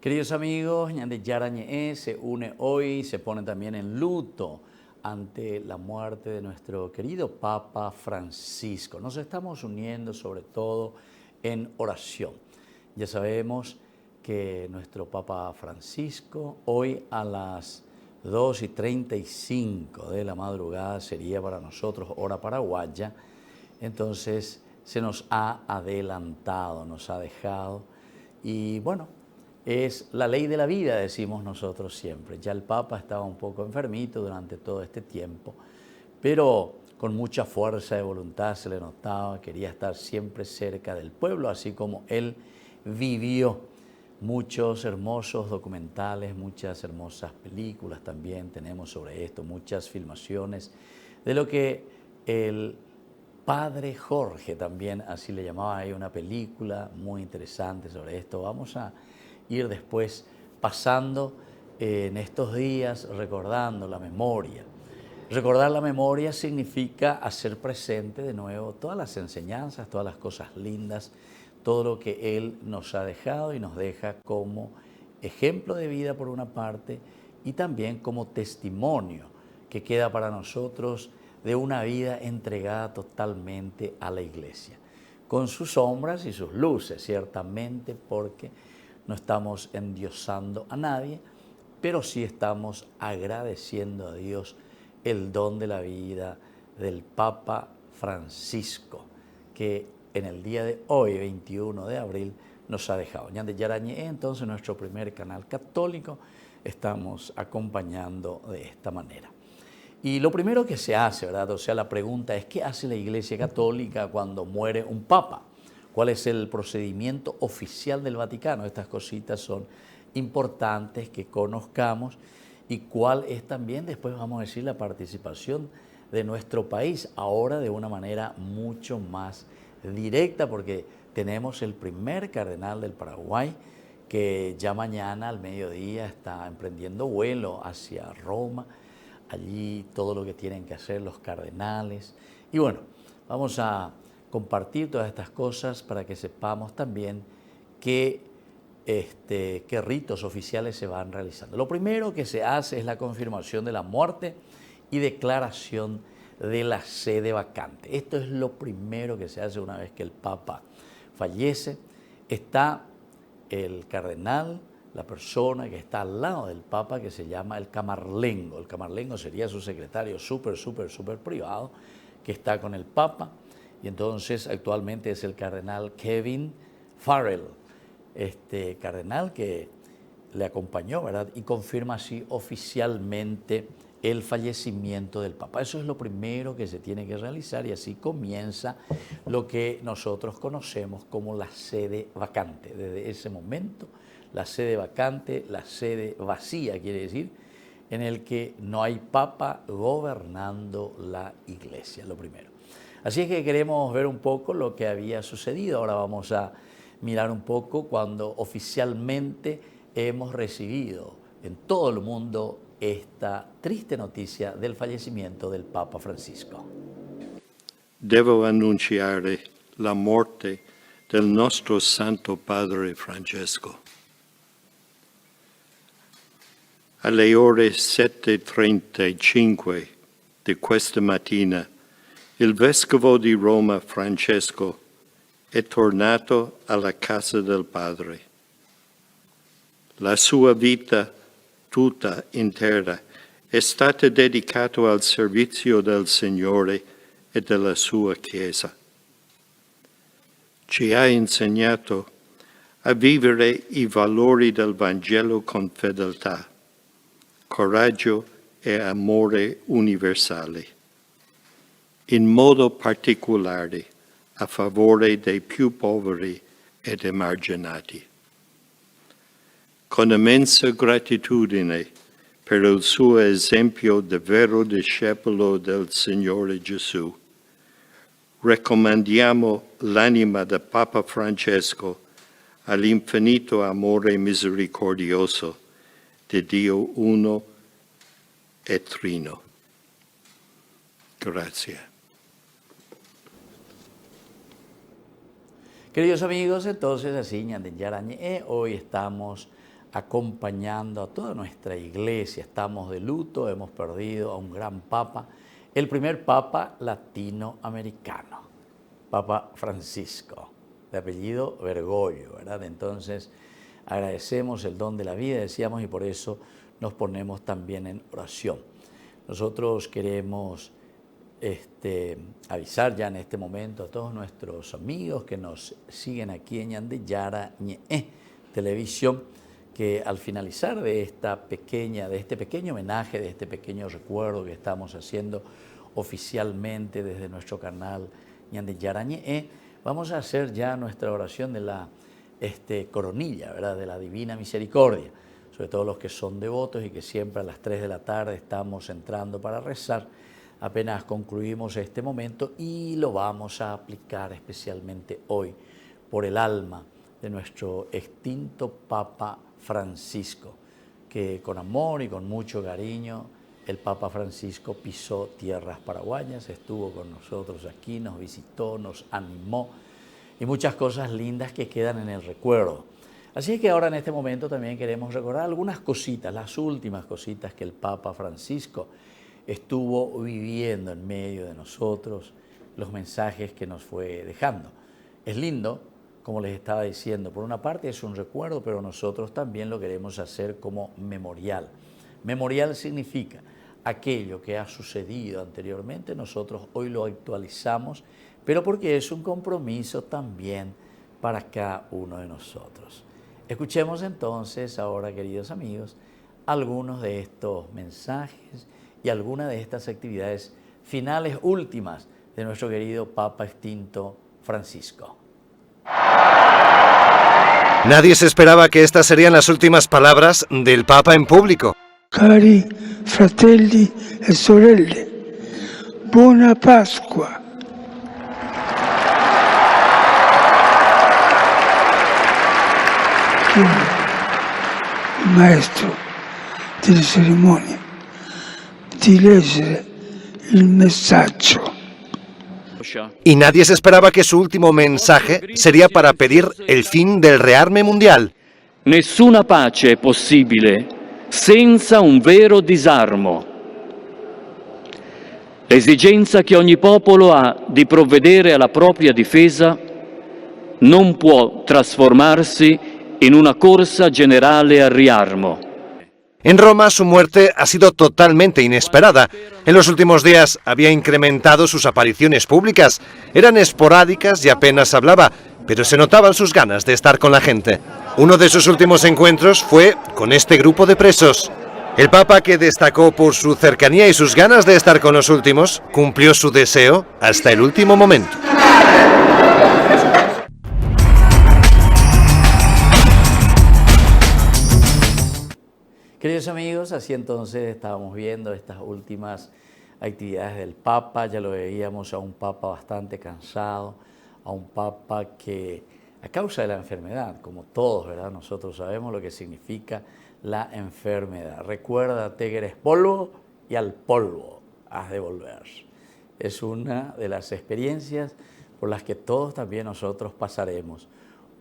Queridos amigos, Ñande Yarañe se une hoy, se pone también en luto ante la muerte de nuestro querido Papa Francisco. Nos estamos uniendo sobre todo en oración. Ya sabemos que nuestro Papa Francisco hoy a las 2:35 de la madrugada sería para nosotros hora paraguaya, entonces se nos ha adelantado, nos ha dejado y bueno, es la ley de la vida, decimos nosotros siempre. Ya el Papa estaba un poco enfermito durante todo este tiempo, pero con mucha fuerza de voluntad se le notaba, quería estar siempre cerca del pueblo, así como él vivió. Muchos hermosos documentales, muchas hermosas películas también tenemos sobre esto, muchas filmaciones de lo que el Padre Jorge también, así le llamaba, hay una película muy interesante sobre esto. Vamos a ir después pasando en estos días recordando la memoria. Recordar la memoria significa hacer presente de nuevo todas las enseñanzas, todas las cosas lindas, todo lo que Él nos ha dejado y nos deja como ejemplo de vida por una parte y también como testimonio que queda para nosotros de una vida entregada totalmente a la Iglesia, con sus sombras y sus luces, ciertamente, porque no estamos endiosando a nadie, pero sí estamos agradeciendo a Dios el don de la vida del Papa Francisco, que en el día de hoy, 21 de abril, nos ha dejado. Ñande Yarañe, entonces, nuestro primer canal católico, estamos acompañando de esta manera. Y lo primero que se hace, ¿verdad? O sea, la pregunta es, ¿qué hace la Iglesia Católica cuando muere un Papa? ¿Cuál es el procedimiento oficial del Vaticano? Estas cositas son importantes que conozcamos y cuál es también, después vamos a decir, la participación de nuestro país, ahora de una manera mucho más directa, porque tenemos el primer cardenal del Paraguay que ya mañana al mediodía está emprendiendo vuelo hacia Roma, allí todo lo que tienen que hacer los cardenales. Y bueno, vamos a compartir todas estas cosas para que sepamos también qué ritos oficiales se van realizando. Lo primero que se hace es la confirmación de la muerte y declaración de la sede vacante. Esto es lo primero que se hace una vez que el Papa fallece. Está el cardenal, la persona que está al lado del Papa, que se llama el camarlengo. El camarlengo sería su secretario súper privado, que está con el Papa, y entonces actualmente es el cardenal Kevin Farrell, este cardenal que le acompañó, ¿verdad? Y confirma así oficialmente el fallecimiento del Papa. Eso es lo primero que se tiene que realizar y así comienza lo que nosotros conocemos como la sede vacante. Desde ese momento, la sede vacante, la sede vacía, quiere decir, en el que no hay Papa gobernando la Iglesia, lo primero. Así es que queremos ver un poco lo que había sucedido. Ahora vamos a mirar un poco cuando oficialmente hemos recibido en todo el mundo esta triste noticia del fallecimiento del Papa Francisco. Devo annunciare la morte del nostro Santo Padre Francesco. Alle ore 7:35 di questa mattina, il Vescovo di Roma Francesco è tornato alla casa del Padre. La sua vita tutta intera è stata dedicata al servizio del Signore e della sua Chiesa. Ci ha insegnato a vivere i valori del Vangelo con fedeltà, coraggio e amore universali, in modo particolare a favore dei più poveri ed emarginati. Con immensa gratitudine per il suo esempio di vero discepolo del Signore Gesù, raccomandiamo l'anima del Papa Francesco all'infinito amore misericordioso di Dio uno e trino. Grazie. Queridos amigos, entonces así, Ñande Yarañe, hoy estamos acompañando a toda nuestra iglesia. Estamos de luto, hemos perdido a un gran papa, el primer papa latinoamericano, Papa Francisco, de apellido Bergoglio, ¿verdad? Entonces, agradecemos el don de la vida, decíamos, y por eso nos ponemos también en oración. Nosotros queremos avisar ya en este momento a todos nuestros amigos que nos siguen aquí en Ñande Yara Ñe'e Televisión, que al finalizar de este pequeño homenaje, de este pequeño recuerdo que estamos haciendo oficialmente desde nuestro canal Ñande Yara Ñe'e, vamos a hacer ya nuestra oración de la coronilla, ¿verdad?, de la Divina Misericordia, sobre todo los que son devotos y que siempre a las 3 de la tarde estamos entrando para rezar. Apenas concluimos este momento y lo vamos a aplicar especialmente hoy por el alma de nuestro extinto Papa Francisco, que con amor y con mucho cariño el Papa Francisco pisó tierras paraguayas, estuvo con nosotros aquí, nos visitó, nos animó y muchas cosas lindas que quedan en el recuerdo. Así que ahora en este momento también queremos recordar algunas cositas, las últimas cositas que el Papa Francisco estuvo viviendo en medio de nosotros, los mensajes que nos fue dejando. Es lindo, como les estaba diciendo, por una parte es un recuerdo, pero nosotros también lo queremos hacer como memorial. Memorial significa aquello que ha sucedido anteriormente, nosotros hoy lo actualizamos, pero porque es un compromiso también para cada uno de nosotros. Escuchemos entonces ahora, queridos amigos, algunos de estos mensajes y algunas de estas actividades finales últimas de nuestro querido Papa extinto Francisco. Nadie se esperaba que estas serían las últimas palabras del Papa en público. Cari fratelli e sorelle, buona Pasqua. Il maestro delle cerimonie di leggere il messaggio. Y nadie se esperaba que su último mensaje sería para pedir el fin del rearme mundial. Nessuna pace è possibile senza un vero disarmo. L'esigenza che ogni popolo ha di provvedere alla propria difesa non può trasformarsi in una corsa generale al riarmo. En Roma su muerte ha sido totalmente inesperada. En los últimos días había incrementado sus apariciones públicas. Eran esporádicas y apenas hablaba, pero se notaban sus ganas de estar con la gente. Uno de sus últimos encuentros fue con este grupo de presos. El Papa, que destacó por su cercanía y sus ganas de estar con los últimos, cumplió su deseo hasta el último momento. Queridos amigos, así entonces estábamos viendo estas últimas actividades del Papa. Ya lo veíamos a un Papa bastante cansado, a un Papa que a causa de la enfermedad, como todos, ¿verdad? Nosotros sabemos lo que significa la enfermedad. Recuérdate que eres polvo y al polvo has de volver. Es una de las experiencias por las que todos también nosotros pasaremos.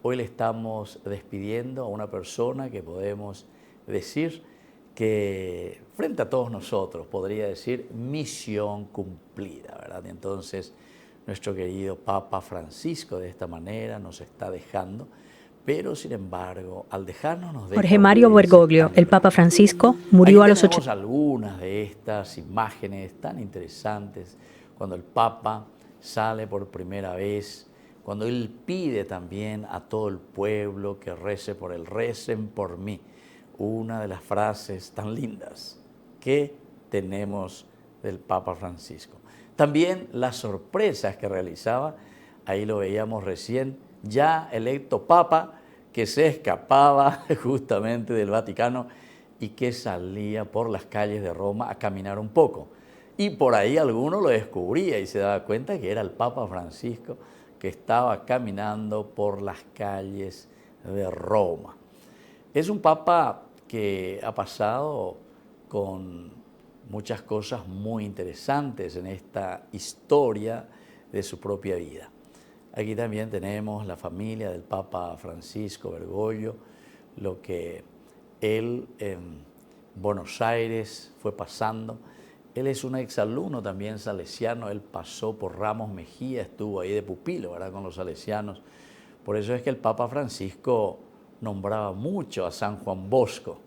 Hoy le estamos despidiendo a una persona que podemos decir que frente a todos nosotros podría decir misión cumplida, ¿verdad? Y entonces nuestro querido Papa Francisco de esta manera nos está dejando, pero sin embargo al dejarnos nos deja Jorge Mario Bergoglio, el Papa Francisco, murió a los 80. Tenemos algunas de estas imágenes tan interesantes cuando el Papa sale por primera vez, cuando él pide también a todo el pueblo que rece por él, recen por mí. Una de las frases tan lindas que tenemos del Papa Francisco. También las sorpresas que realizaba, ahí lo veíamos recién, ya electo Papa, que se escapaba justamente del Vaticano y que salía por las calles de Roma a caminar un poco. Y por ahí alguno lo descubría y se daba cuenta que era el Papa Francisco que estaba caminando por las calles de Roma. Es un Papa que ha pasado con muchas cosas muy interesantes en esta historia de su propia vida. Aquí también tenemos la familia del Papa Francisco Bergoglio, lo que él en Buenos Aires fue pasando. Él es un exalumno también salesiano, él pasó por Ramos Mejía, estuvo ahí de pupilo, ¿verdad?, con los salesianos. Por eso es que el Papa Francisco nombraba mucho a San Juan Bosco,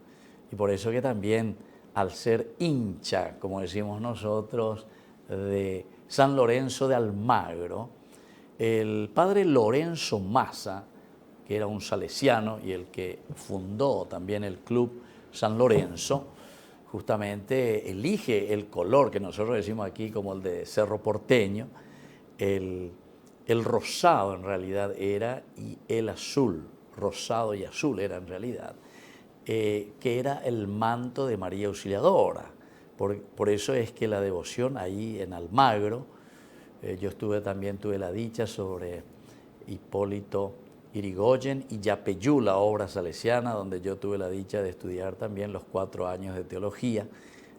y por eso que también, al ser hincha, como decimos nosotros, de San Lorenzo de Almagro, el padre Lorenzo Massa, que era un salesiano y el que fundó también el Club San Lorenzo, justamente elige el color que nosotros decimos aquí como el de Cerro Porteño, el rosado en realidad era, y el azul, rosado y azul era en realidad, que era el manto de María Auxiliadora. Por eso es que la devoción ahí en Almagro, yo también tuve la dicha sobre Hipólito Yrigoyen y Yapeyú, la obra salesiana, donde yo tuve la dicha de estudiar también los 4 años de teología,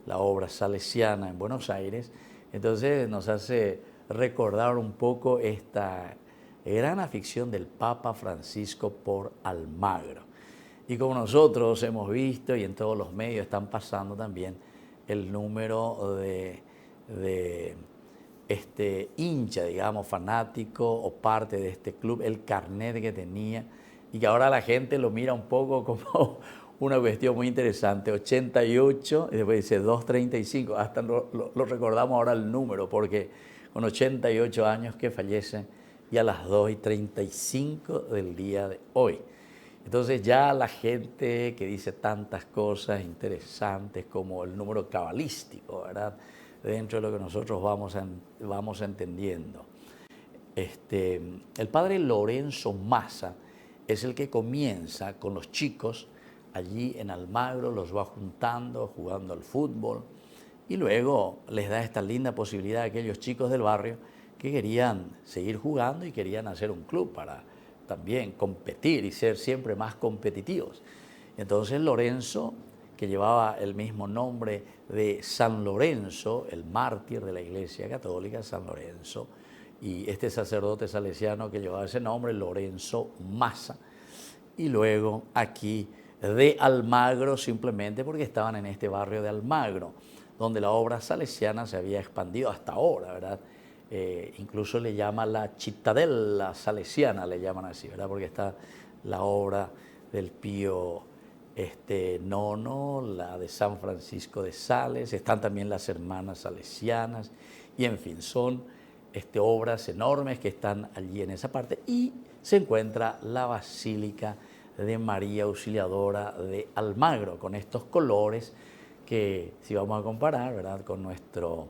la obra salesiana en Buenos Aires. Entonces nos hace recordar un poco esta gran afición del Papa Francisco por Almagro. Y como nosotros hemos visto y en todos los medios están pasando también el número de este hincha, digamos, fanático o parte de este club, el carnet que tenía, y que ahora la gente lo mira un poco como una cuestión muy interesante, 88, y después dice 235, hasta lo recordamos ahora el número, porque con 88 años que fallece y a las 2:35 del día de hoy. Entonces ya la gente que dice tantas cosas interesantes como el número cabalístico, ¿verdad?, dentro de lo que nosotros vamos entendiendo. El padre Lorenzo Massa es el que comienza con los chicos allí en Almagro, los va juntando, jugando al fútbol, y luego les da esta linda posibilidad a aquellos chicos del barrio que querían seguir jugando y querían hacer un club para también competir y ser siempre más competitivos. Entonces Lorenzo, que llevaba el mismo nombre de San Lorenzo, el mártir de la Iglesia Católica, San Lorenzo, y este sacerdote salesiano que llevaba ese nombre, Lorenzo Massa, y luego aquí de Almagro, simplemente porque estaban en este barrio de Almagro, donde la obra salesiana se había expandido hasta ahora, ¿verdad? Incluso le llama la Cittadella Salesiana, le llaman así, ¿verdad?, porque está la obra del Pío Nono, la de San Francisco de Sales, están también las hermanas salesianas, y en fin, son obras enormes que están allí en esa parte, y se encuentra la Basílica de María Auxiliadora de Almagro, con estos colores que, si vamos a comparar, ¿verdad?, con nuestro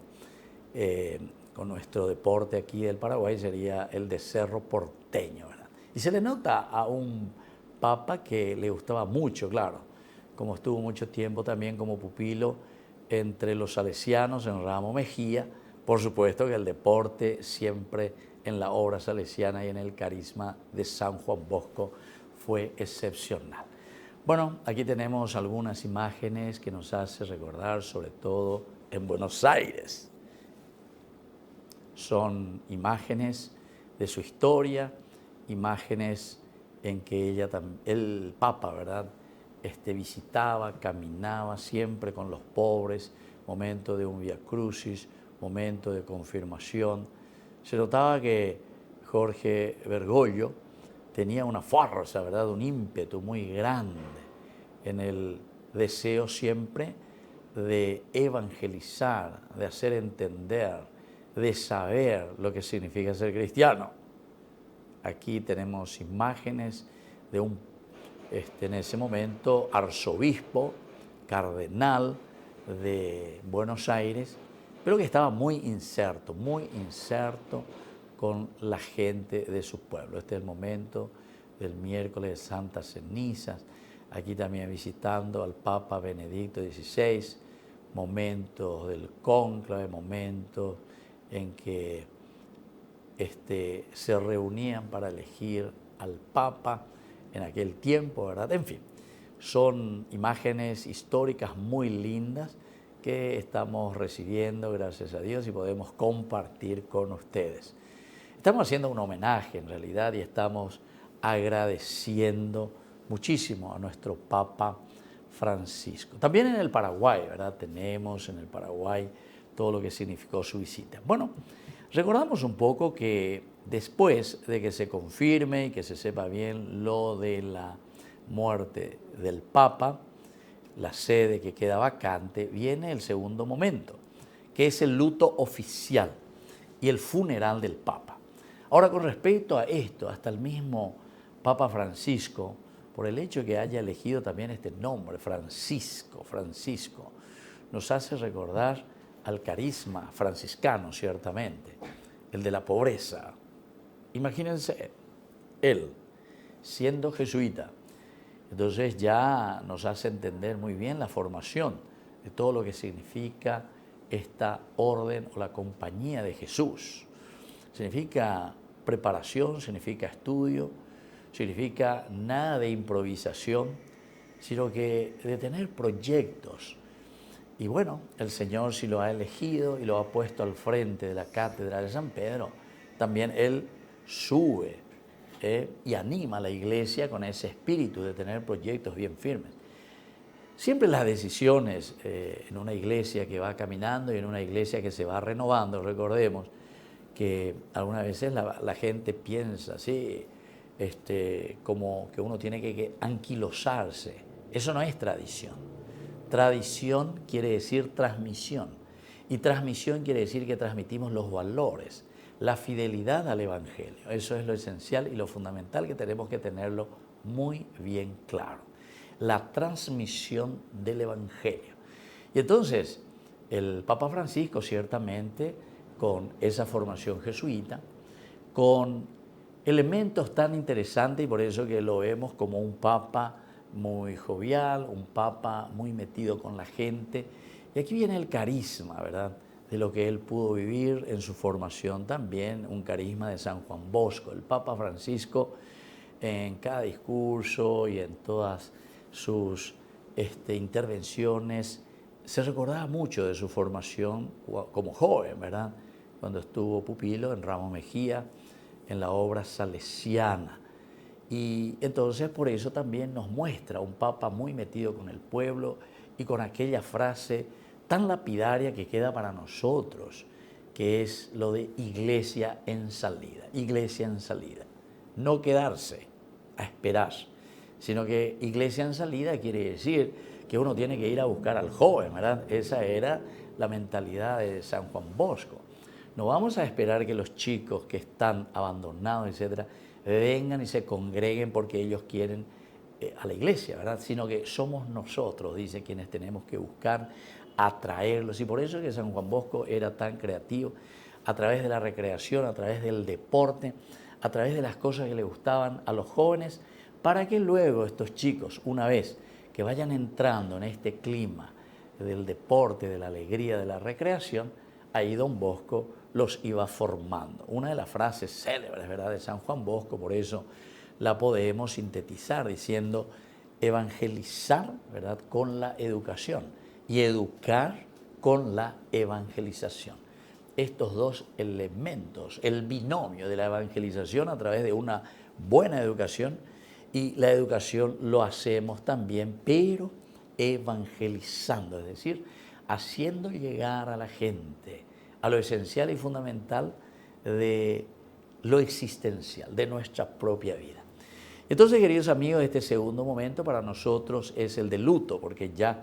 deporte aquí del Paraguay, sería el de Cerro Porteño, ¿verdad? Y se le nota a un papa que le gustaba mucho, claro, como estuvo mucho tiempo también como pupilo entre los salesianos en Ramos Mejía, por supuesto que el deporte siempre en la obra salesiana y en el carisma de San Juan Bosco fue excepcional. Bueno, aquí tenemos algunas imágenes que nos hace recordar, sobre todo en Buenos Aires. Son imágenes de su historia, imágenes en que el Papa, ¿verdad?, visitaba, caminaba siempre con los pobres, momento de un Via Crucis, momento de confirmación. Se notaba que Jorge Bergoglio tenía una fuerza, ¿verdad?, un ímpetu muy grande en el deseo siempre de evangelizar, de hacer entender, de saber lo que significa ser cristiano. Aquí tenemos imágenes de en ese momento, arzobispo, cardenal de Buenos Aires, pero que estaba muy inserto con la gente de su pueblo. Este es el momento del miércoles de Santas Cenizas, aquí también visitando al Papa Benedicto XVI, momentos del cónclave, momentos en que se reunían para elegir al Papa en aquel tiempo, ¿verdad? En fin, son imágenes históricas muy lindas que estamos recibiendo, gracias a Dios, y podemos compartir con ustedes. Estamos haciendo un homenaje en realidad y estamos agradeciendo muchísimo a nuestro Papa Francisco. También en el Paraguay, ¿verdad? Tenemos en el Paraguay todo lo que significó su visita. Bueno, recordamos un poco que después de que se confirme y que se sepa bien lo de la muerte del Papa, la sede que queda vacante, viene el segundo momento, que es el luto oficial y el funeral del Papa. Ahora, con respecto a esto, hasta el mismo Papa Francisco, por el hecho de que haya elegido también este nombre, Francisco, nos hace recordar al carisma franciscano, ciertamente, el de la pobreza. Imagínense, él, siendo jesuita, entonces ya nos hace entender muy bien la formación de todo lo que significa esta orden o la compañía de Jesús. Significa preparación, significa estudio, significa nada de improvisación, sino que de tener proyectos. Y bueno, el Señor, si lo ha elegido y lo ha puesto al frente de la cátedra de San Pedro, también Él sube y anima a la iglesia con ese espíritu de tener proyectos bien firmes. Siempre las decisiones en una iglesia que va caminando y en una iglesia que se va renovando, recordemos que algunas veces la gente piensa, sí, como que uno tiene que anquilosarse. Eso no es tradición. Tradición quiere decir transmisión. Y transmisión quiere decir que transmitimos los valores, la fidelidad al Evangelio. Eso es lo esencial y lo fundamental que tenemos que tenerlo muy bien claro. La transmisión del Evangelio. Y entonces, el Papa Francisco, ciertamente, con esa formación jesuita, con elementos tan interesantes, y por eso que lo vemos como un Papa muy jovial, un Papa muy metido con la gente. Y aquí viene el carisma, ¿verdad?, de lo que él pudo vivir en su formación también, un carisma de San Juan Bosco. El Papa Francisco, en cada discurso y en todas sus intervenciones, se recordaba mucho de su formación como joven, ¿verdad?, cuando estuvo pupilo en Ramos Mejía, en la obra salesiana. Y entonces por eso también nos muestra un Papa muy metido con el pueblo y con aquella frase tan lapidaria que queda para nosotros, que es lo de iglesia en salida. Iglesia en salida. No quedarse a esperar, sino que iglesia en salida quiere decir que uno tiene que ir a buscar al joven, ¿verdad? Esa era la mentalidad de San Juan Bosco. No vamos a esperar que los chicos que están abandonados, etcétera, vengan y se congreguen porque ellos quieren a la iglesia, ¿verdad? Sino que somos nosotros, dice, quienes tenemos que buscar atraerlos. Y por eso es que San Juan Bosco era tan creativo, a través de la recreación, a través del deporte, a través de las cosas que le gustaban a los jóvenes, para que luego estos chicos, una vez que vayan entrando en este clima del deporte, de la alegría, de la recreación, ahí don Bosco los iba formando. Una de las frases célebres, ¿verdad?, de San Juan Bosco, por eso la podemos sintetizar diciendo evangelizar, ¿verdad?, con la educación y educar con la evangelización. Estos dos elementos, el binomio de la evangelización a través de una buena educación, y la educación lo hacemos también, pero evangelizando, es decir, haciendo llegar a la gente a lo esencial y fundamental de lo existencial, de nuestra propia vida. Entonces, queridos amigos, este segundo momento para nosotros es el de luto, porque ya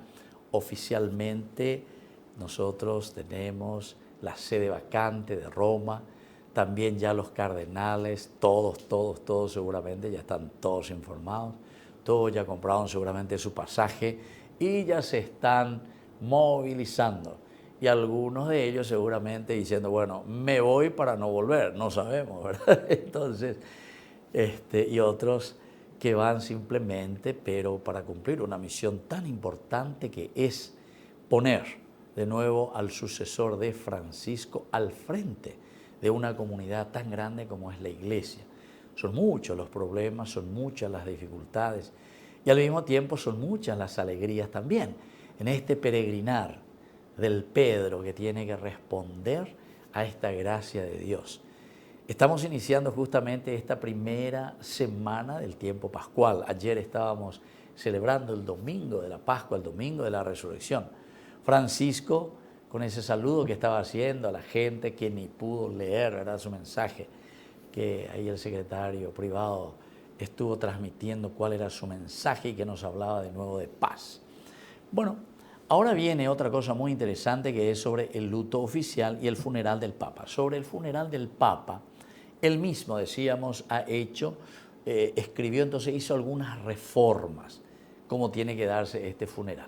oficialmente nosotros tenemos la sede vacante de Roma, también ya los cardenales, todos seguramente ya están todos informados, todos ya compraron seguramente su pasaje y ya se están movilizando. Y algunos de ellos seguramente diciendo, bueno, me voy para no volver, no sabemos, ¿verdad? Entonces, y otros que van simplemente, pero para cumplir una misión tan importante que es poner de nuevo al sucesor de Francisco al frente de una comunidad tan grande como es la iglesia. Son muchos los problemas, son muchas las dificultades y al mismo tiempo son muchas las alegrías también en este peregrinar del Pedro que tiene que responder a esta gracia de Dios. Estamos iniciando justamente esta primera semana del tiempo pascual. Ayer estábamos celebrando el domingo de la Pascua, el domingo de la Resurrección. Francisco, con ese saludo que estaba haciendo a la gente que ni pudo leer, ¿verdad?, su mensaje, que ahí el secretario privado estuvo transmitiendo cuál era su mensaje y que nos hablaba de nuevo de paz. Bueno, ahora viene otra cosa muy interesante que es sobre el luto oficial y el funeral del Papa. Sobre el funeral del Papa, él mismo, decíamos, escribió, entonces hizo algunas reformas, cómo tiene que darse este funeral.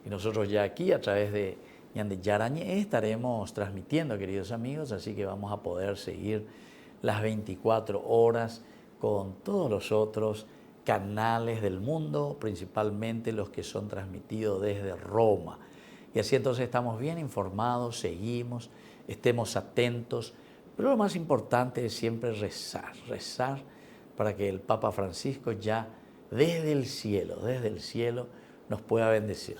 Y nosotros ya aquí, a través de Ñande Yarañé, estaremos transmitiendo, queridos amigos, así que vamos a poder seguir las 24 horas con todos los otros canales del mundo, principalmente los que son transmitidos desde Roma. Y así entonces estamos bien informados, seguimos, estemos atentos. Pero lo más importante es siempre rezar para que el Papa Francisco ya desde el cielo nos pueda bendecir.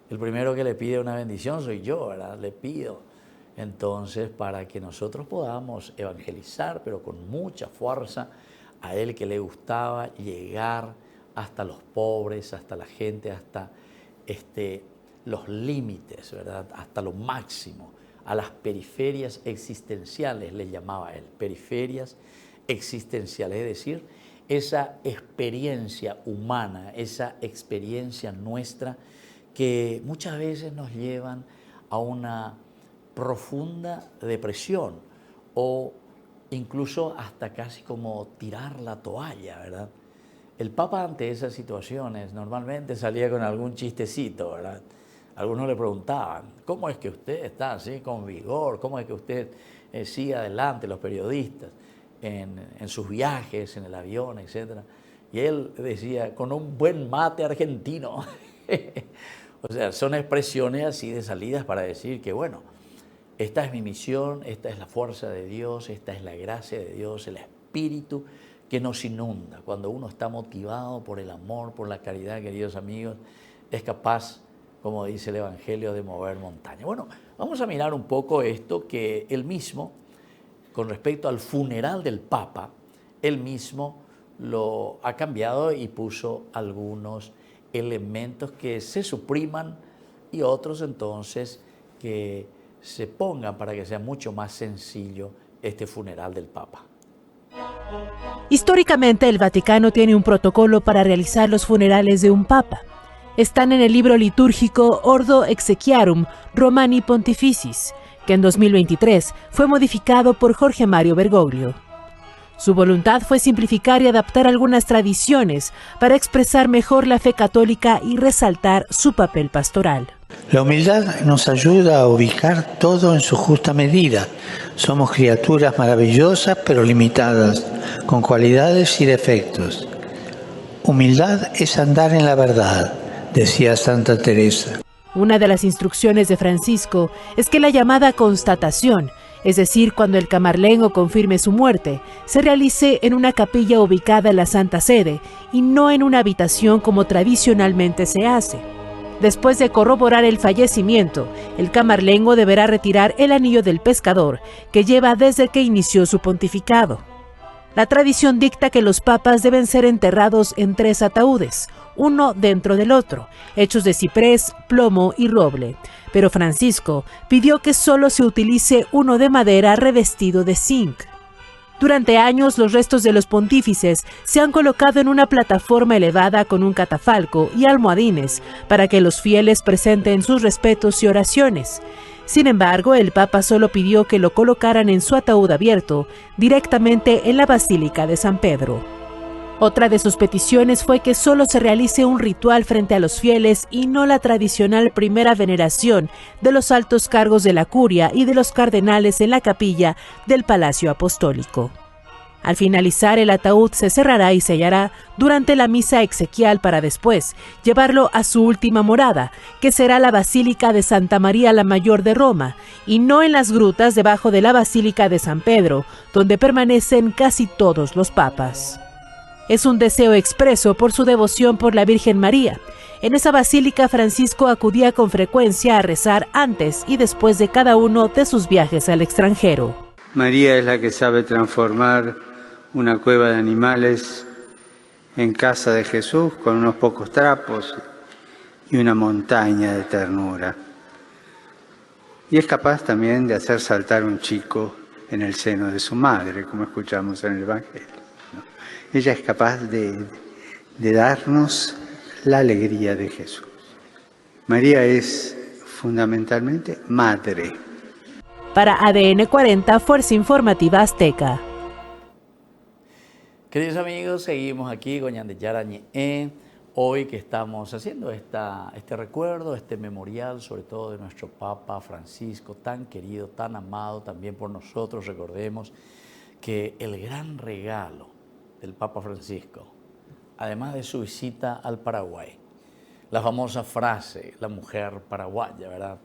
El primero que le pide una bendición soy yo, ¿verdad? Le pido entonces para que nosotros podamos evangelizar, pero con mucha fuerza, a él que le gustaba llegar hasta los pobres, hasta la gente, hasta los límites, ¿verdad? Hasta lo máximo. A las periferias existenciales le llamaba él, periferias existenciales, es decir, esa experiencia humana, esa experiencia nuestra que muchas veces nos llevan a una profunda depresión o incluso hasta casi como tirar la toalla, ¿verdad? El Papa ante esas situaciones normalmente salía con algún chistecito, ¿verdad? Algunos le preguntaban, ¿cómo es que usted está así con vigor? ¿Cómo es que usted sigue adelante, los periodistas, en sus viajes, en el avión, etcétera? Y él decía, con un buen mate argentino. O sea, son expresiones así de salidas para decir que, bueno, esta es mi misión, esta es la fuerza de Dios, esta es la gracia de Dios, el Espíritu que nos inunda. Cuando uno está motivado por el amor, por la caridad, queridos amigos, es capaz, como dice el Evangelio, de mover montañas. Bueno, vamos a mirar un poco esto que él mismo, con respecto al funeral del Papa, él mismo lo ha cambiado y puso algunos elementos que se supriman y otros entonces que se pongan para que sea mucho más sencillo este funeral del Papa. Históricamente, el Vaticano tiene un protocolo para realizar los funerales de un papa. Están en el libro litúrgico Ordo Exequiarum Romani Pontificis, que en 2023 fue modificado por Jorge Mario Bergoglio. Su voluntad fue simplificar y adaptar algunas tradiciones para expresar mejor la fe católica y resaltar su papel pastoral. La humildad nos ayuda a ubicar todo en su justa medida. Somos criaturas maravillosas pero limitadas, con cualidades y defectos. Humildad es andar en la verdad, decía Santa Teresa. Una de las instrucciones de Francisco es que la llamada constatación, es decir, cuando el camarlengo confirme su muerte, se realice en una capilla ubicada en la Santa Sede y no en una habitación como tradicionalmente se hace. Después de corroborar el fallecimiento, el camarlengo deberá retirar el anillo del pescador que lleva desde que inició su pontificado. La tradición dicta que los papas deben ser enterrados en 3 ataúdes, uno dentro del otro, hechos de ciprés, plomo y roble. Pero Francisco pidió que solo se utilice uno de madera revestido de zinc. Durante años, los restos de los pontífices se han colocado en una plataforma elevada con un catafalco y almohadines para que los fieles presenten sus respetos y oraciones. Sin embargo, el Papa solo pidió que lo colocaran en su ataúd abierto, directamente en la Basílica de San Pedro. Otra de sus peticiones fue que solo se realice un ritual frente a los fieles y no la tradicional primera veneración de los altos cargos de la curia y de los cardenales en la capilla del Palacio Apostólico. Al finalizar, el ataúd se cerrará y sellará durante la misa exequial para después llevarlo a su última morada, que será la Basílica de Santa María la Mayor de Roma, y no en las grutas debajo de la Basílica de San Pedro, donde permanecen casi todos los papas. Es un deseo expreso por su devoción por la Virgen María. En esa basílica, Francisco acudía con frecuencia a rezar antes y después de cada uno de sus viajes al extranjero. María es la que sabe transformar una cueva de animales en casa de Jesús con unos pocos trapos y una montaña de ternura. Y es capaz también de hacer saltar un chico en el seno de su madre, como escuchamos en el Evangelio, ¿no? Ella es capaz de darnos la alegría de Jesús. María es fundamentalmente madre. Para ADN 40, Fuerza Informativa Azteca. Queridos amigos, seguimos aquí con Yarañe. Hoy que estamos haciendo este recuerdo, este memorial, sobre todo de nuestro Papa Francisco, tan querido, tan amado también por nosotros. Recordemos que el gran regalo del Papa Francisco, además de su visita al Paraguay, la famosa frase, la mujer paraguaya, ¿verdad?,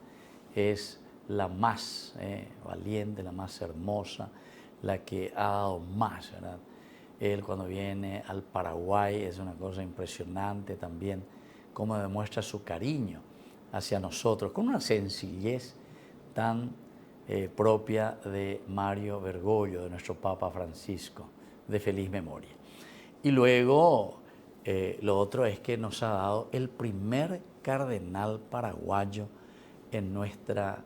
es la más valiente, la más hermosa, la que ha dado más, ¿verdad? Él cuando viene al Paraguay es una cosa impresionante también, cómo demuestra su cariño hacia nosotros, con una sencillez tan propia de Mario Bergoglio, de nuestro Papa Francisco, de feliz memoria. Y luego, lo otro es que nos ha dado el primer cardenal paraguayo en nuestra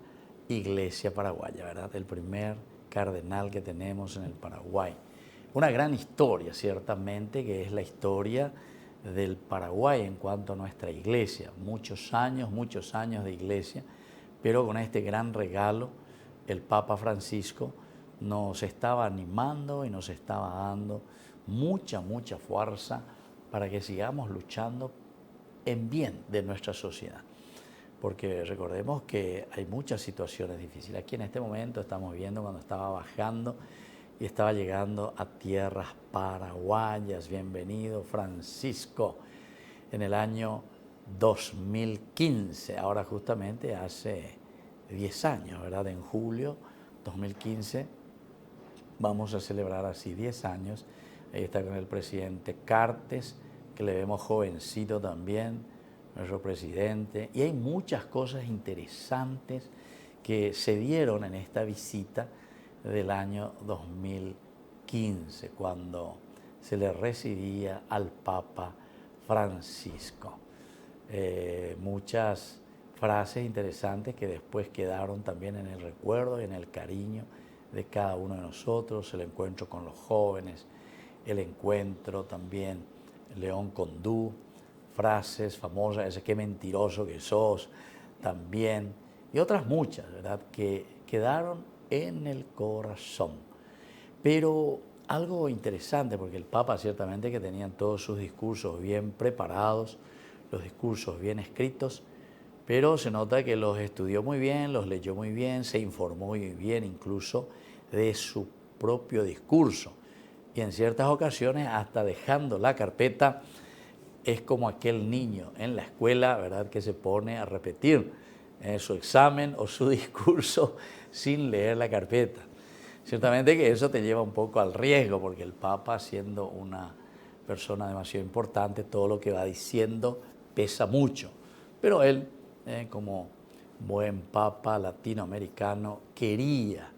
iglesia paraguaya, ¿verdad? El primer cardenal que tenemos en el Paraguay. Una gran historia, ciertamente, que es la historia del Paraguay en cuanto a nuestra iglesia. Muchos años de iglesia, pero con este gran regalo, el Papa Francisco nos estaba animando y nos estaba dando mucha fuerza para que sigamos luchando en bien de nuestra sociedad. Porque recordemos que hay muchas situaciones difíciles. Aquí en este momento estamos viendo cuando estaba bajando y estaba llegando a tierras paraguayas. Bienvenido, Francisco, en el año 2015, ahora justamente hace 10 años, ¿verdad? En julio 2015 vamos a celebrar así 10 años. Ahí está con el presidente Cartes, que le vemos jovencito también, nuestro presidente. Y hay muchas cosas interesantes que se dieron en esta visita del año 2015, cuando se le recibía al Papa Francisco. Muchas frases interesantes que después quedaron también en el recuerdo y en el cariño de cada uno de nosotros, el encuentro con los jóvenes, el encuentro también León Condú, frases famosas, ese qué mentiroso que sos, también, y otras muchas, ¿verdad?, que quedaron en el corazón. Pero algo interesante, porque el Papa ciertamente que tenían todos sus discursos bien preparados, los discursos bien escritos, pero se nota que los estudió muy bien, los leyó muy bien, se informó muy bien incluso de su propio discurso. Y en ciertas ocasiones hasta dejando la carpeta, es como aquel niño en la escuela, ¿verdad?, que se pone a repetir su examen o su discurso sin leer la carpeta. Ciertamente que eso te lleva un poco al riesgo, porque el Papa, siendo una persona demasiado importante, todo lo que va diciendo pesa mucho. Pero él, como buen Papa latinoamericano, quería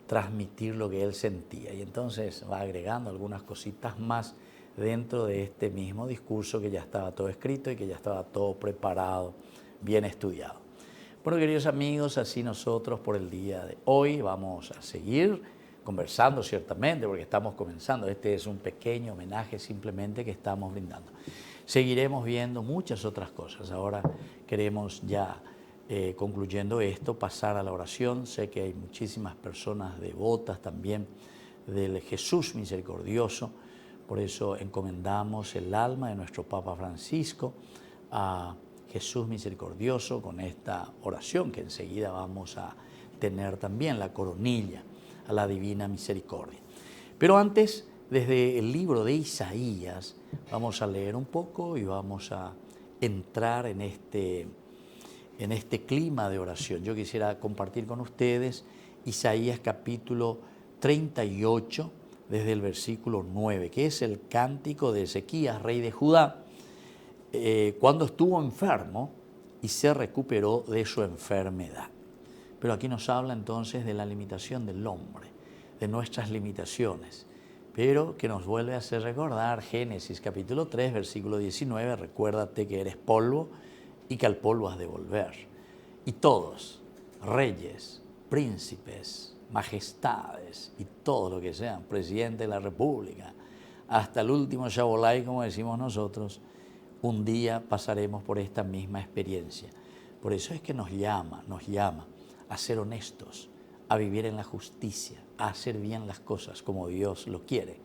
transmitir lo que él sentía. Y entonces va agregando algunas cositas más dentro de este mismo discurso que ya estaba todo escrito y que ya estaba todo preparado, bien estudiado. Bueno, queridos amigos, así nosotros por el día de hoy vamos a seguir conversando ciertamente, porque estamos comenzando. Este es un pequeño homenaje simplemente que estamos brindando. Seguiremos viendo muchas otras cosas. Ahora queremos ya, concluyendo esto, pasar a la oración. Sé que hay muchísimas personas devotas también del Jesús misericordioso. Por eso encomendamos el alma de nuestro Papa Francisco a Jesús misericordioso con esta oración que enseguida vamos a tener también, la coronilla a la divina misericordia. Pero antes, desde el libro de Isaías, vamos a leer un poco y vamos a entrar en este clima de oración. Yo quisiera compartir con ustedes Isaías capítulo 38, desde el versículo 9, que es el cántico de Ezequías, rey de Judá, cuando estuvo enfermo y se recuperó de su enfermedad. Pero aquí nos habla entonces de la limitación del hombre, de nuestras limitaciones, pero que nos vuelve a hacer recordar Génesis capítulo 3, versículo 19, recuérdate que eres polvo y que al polvo has de volver. Y todos, reyes, príncipes, majestades y todo lo que sean, presidente de la República, hasta el último Shabolai, como decimos nosotros, un día pasaremos por esta misma experiencia. Por eso es que nos llama a ser honestos, a vivir en la justicia, a hacer bien las cosas como Dios lo quiere.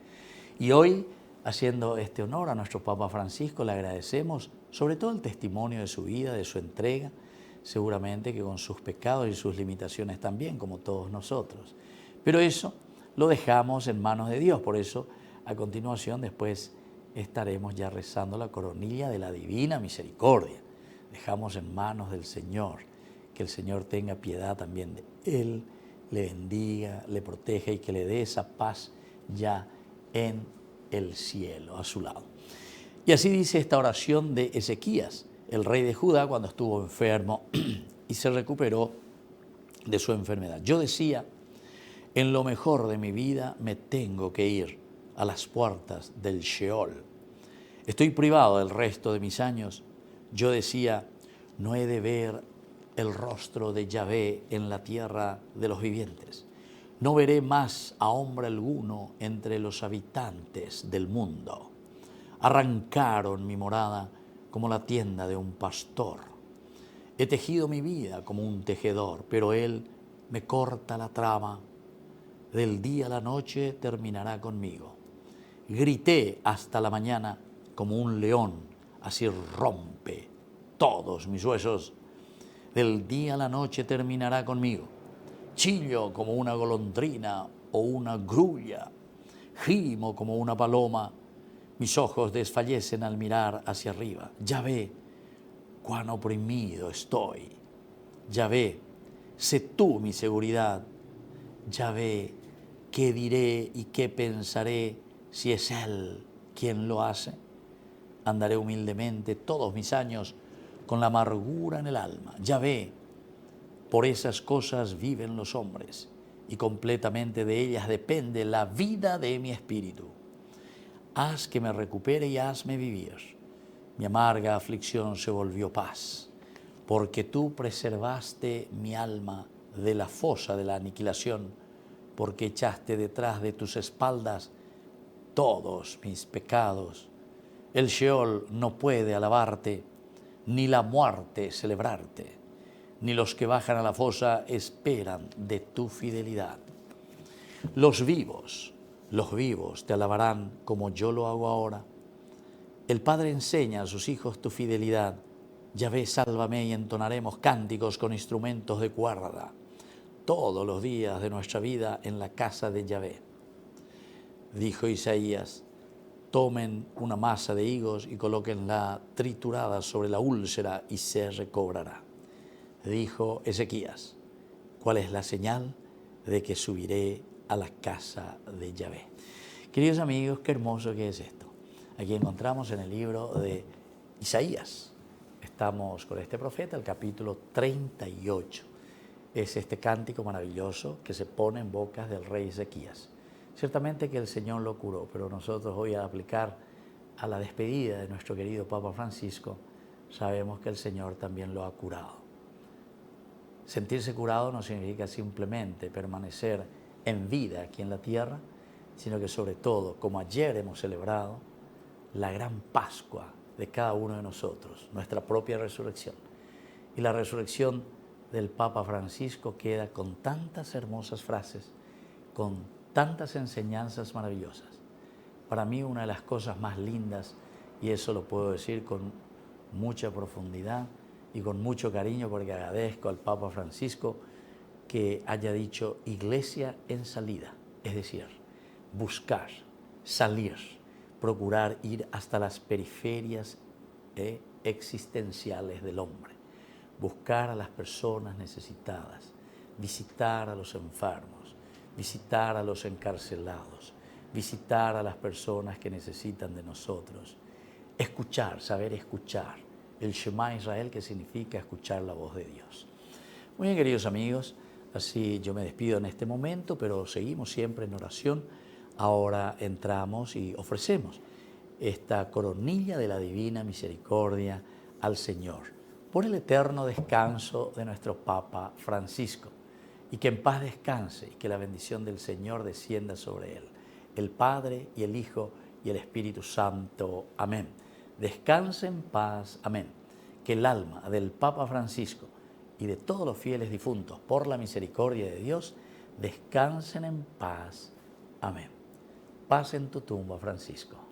Y hoy, haciendo este honor a nuestro Papa Francisco, le agradecemos sobre todo el testimonio de su vida, de su entrega, seguramente que con sus pecados y sus limitaciones también, como todos nosotros. Pero eso lo dejamos en manos de Dios, por eso a continuación después estaremos ya rezando la coronilla de la Divina Misericordia. Dejamos en manos del Señor, que el Señor tenga piedad también de Él, le bendiga, le proteja y que le dé esa paz ya en el cielo, a su lado. Y así dice esta oración de Ezequías, el rey de Judá, cuando estuvo enfermo y se recuperó de su enfermedad. Yo decía, en lo mejor de mi vida me tengo que ir a las puertas del Sheol. Estoy privado del resto de mis años. Yo decía, no he de ver el rostro de Yahvé en la tierra de los vivientes. No veré más a hombre alguno entre los habitantes del mundo. Arrancaron mi morada como la tienda de un pastor. He tejido mi vida como un tejedor, pero él me corta la trama. Del día a la noche terminará conmigo. Grité hasta la mañana como un león, así rompe todos mis huesos. Del día a la noche terminará conmigo. Chillo como una golondrina o una grulla. Gimo como una paloma. Mis ojos desfallecen al mirar hacia arriba. Ya ve cuán oprimido estoy. Ya ve, sé tú mi seguridad. Ya ve qué diré y qué pensaré si es Él quien lo hace. Andaré humildemente todos mis años con la amargura en el alma. Ya ve, por esas cosas viven los hombres y completamente de ellas depende la vida de mi espíritu. Haz que me recupere y hazme vivir. Mi amarga aflicción se volvió paz, porque tú preservaste mi alma de la fosa de la aniquilación, porque echaste detrás de tus espaldas todos mis pecados. El Sheol no puede alabarte, ni la muerte celebrarte, ni los que bajan a la fosa esperan de tu fidelidad. Los vivos te alabarán como yo lo hago ahora. El Padre enseña a sus hijos tu fidelidad. Yahvé, sálvame, y entonaremos cánticos con instrumentos de cuerda todos los días de nuestra vida en la casa de Yahvé. Dijo Isaías, tomen una masa de higos y colóquenla triturada sobre la úlcera y se recobrará. Dijo Ezequías, ¿cuál es la señal de que subiré a la casa de Yahvé? Queridos amigos, qué hermoso que es esto. Aquí encontramos en el libro de Isaías. Estamos con este profeta, el capítulo 38. Es este cántico maravilloso que se pone en bocas del rey Ezequías. Ciertamente que el Señor lo curó, pero nosotros hoy al aplicar a la despedida de nuestro querido Papa Francisco, sabemos que el Señor también lo ha curado. Sentirse curado no significa simplemente permanecer en vida aquí en la tierra, sino que sobre todo, como ayer hemos celebrado, la gran Pascua de cada uno de nosotros, nuestra propia resurrección. Y la resurrección del Papa Francisco queda con tantas hermosas frases, con tantas enseñanzas maravillosas. Para mí una de las cosas más lindas, y eso lo puedo decir con mucha profundidad y con mucho cariño, porque agradezco al Papa Francisco que haya dicho iglesia en salida, es decir, buscar, salir, procurar ir hasta las periferias existenciales del hombre, buscar a las personas necesitadas, visitar a los enfermos, visitar a los encarcelados, visitar a las personas que necesitan de nosotros, escuchar, saber escuchar, el Shema Israel, que significa escuchar la voz de Dios. Muy bien, queridos amigos, Así yo me despido en este momento, pero seguimos siempre en oración. Ahora entramos y ofrecemos esta coronilla de la Divina Misericordia al Señor por el eterno descanso de nuestro Papa Francisco, y que en paz descanse y que la bendición del Señor descienda sobre él, el Padre y el Hijo y el Espíritu Santo. Amén. Descanse en paz. Amén. Que el alma del Papa Francisco y de todos los fieles difuntos, por la misericordia de Dios, descansen en paz. Amén. Paz en tu tumba, Francisco.